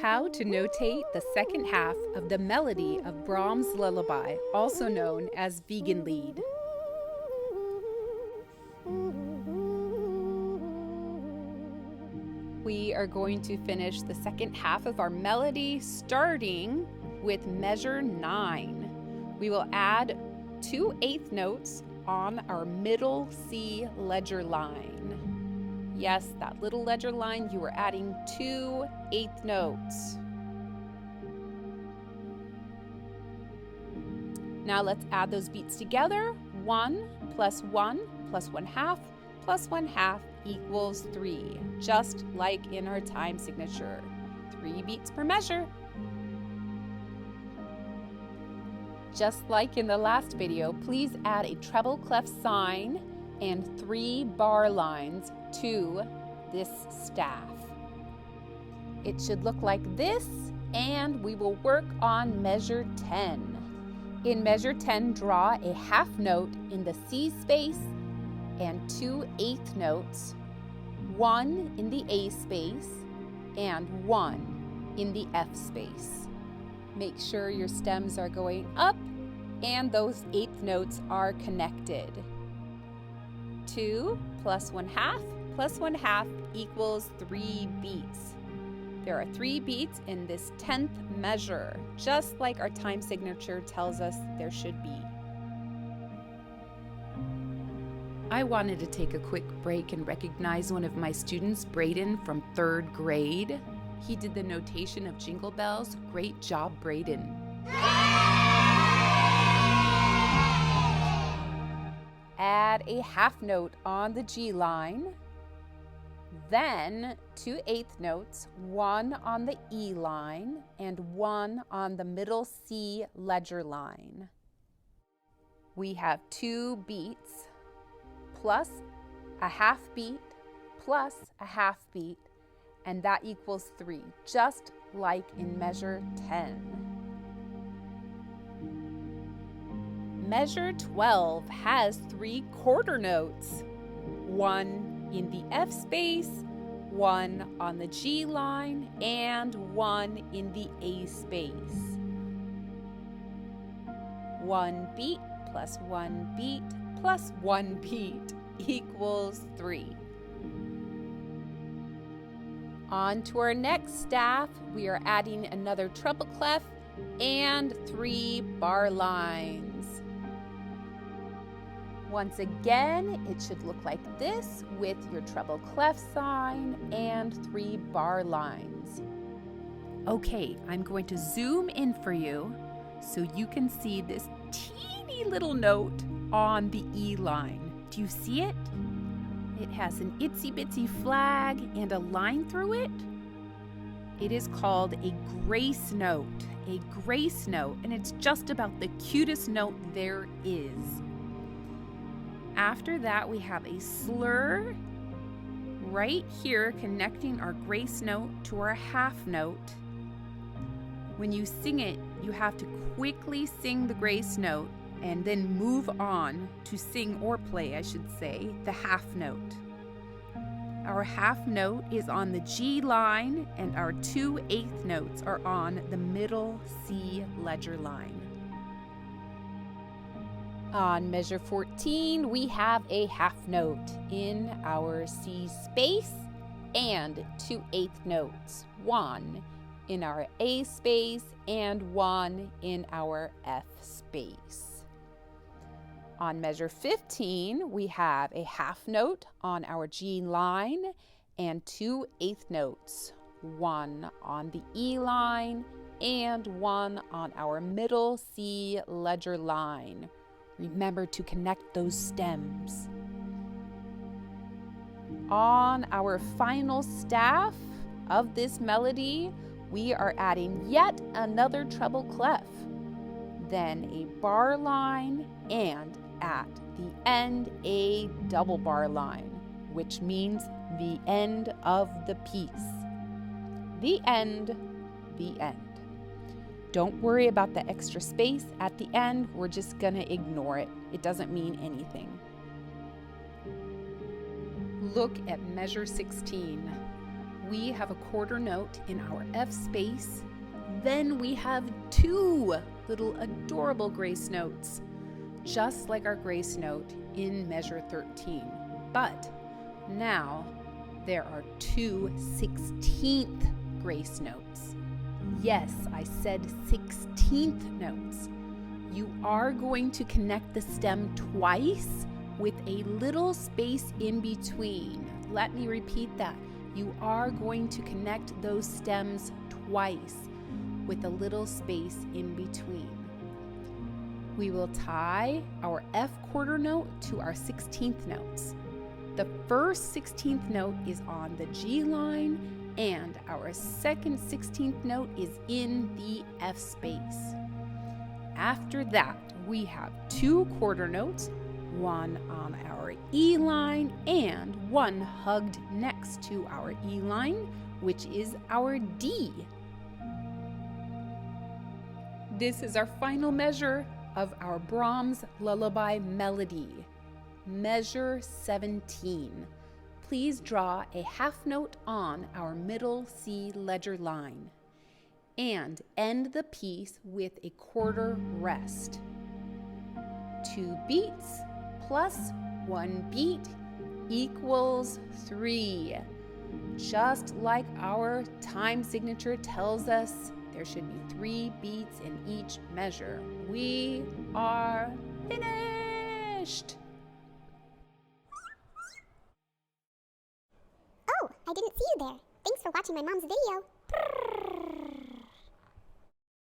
How to notate the second half of the melody of Brahms' Lullaby, also known as Wiegenlied. We are going to finish the second half of our melody starting with measure 9. We will add 2 eighth notes on our middle C ledger line. Yes, that little ledger line, you are adding 2 eighth notes. Now let's add those beats together. 1 plus 1 plus 1/2 plus 1/2 equals 3, just like in our time signature. 3 beats per measure. Just like in the last video, please add a treble clef sign and 3 bar lines to this staff. It should look like this, and we will work on measure 10. In measure 10, draw a half note in the C space and 2 eighth notes, 1 in the A space and 1 in the F space. Make sure your stems are going up and those eighth notes are connected. 2 plus 1/2 plus 1/2 equals 3 beats. There are 3 beats in this 10th measure, just like our time signature tells us there should be. I wanted to take a quick break and recognize one of my students, Braden, from 3rd grade. He did the notation of Jingle Bells. Great job, Braden. Add a half note on the G line, then 2 eighth notes, 1 on the E line and 1 on the middle C ledger line. We have 2 beats plus a half beat plus a half beat, and that equals 3, just like in measure 10. Measure 12 has 3 quarter notes, 1 in the F space, 1 on the G line, and 1 in the A space. 1 beat plus 1 beat plus 1 beat equals 3. On to our next staff, we are adding another treble clef and 3 bar lines. Once again, it should look like this with your treble clef sign and 3 bar lines. Okay, I'm going to zoom in for you so you can see this teeny little note on the E line. Do you see it? It has an itsy bitsy flag and a line through it. It is called a grace note, and it's just about the cutest note there is. After that, we have a slur right here connecting our grace note to our half note. When you sing it, you have to quickly sing the grace note and then move on to sing or play, I should say, the half note. Our half note is on the G line and our 2 eighth notes are on the middle C ledger line. On measure 14, we have a half note in our C space and 2 eighth notes, 1 in our A space and 1 in our F space. On measure 15, we have a half note on our G line and 2 eighth notes, 1 on the E line and 1 on our middle C ledger line. Remember to connect those stems. On our final staff of this melody, we are adding yet another treble clef, then a bar line, and at the end a double bar line, which means the end of the piece. The end, the end. Don't worry about the extra space at the end. We're just going to ignore it. It doesn't mean anything. Look at measure 16. we have a quarter note in our F space. Then we have 2 little adorable grace notes, just like our grace note in measure 13. But now there are 2 16th grace notes. Yes, I said 16th notes. You are going to connect the stem twice with a little space in between. Let me repeat that. You are going to connect those stems twice with a little space in between. We will tie our F quarter note to our 16th notes. The first 16th note is on the G line, and our second 16th note is in the F space. After that, we have 2 quarter notes, one on our E line and one hugged next to our E line, which is our D. This is our final measure of our Brahms Lullaby melody, measure 17. Please draw a half note on our middle C ledger line and end the piece with a quarter rest. 2 beats plus 1 beat equals 3. Just like our time signature tells us, there should be 3 beats in each measure. We are finished! Oh, I didn't see you there. Thanks for watching my mom's video.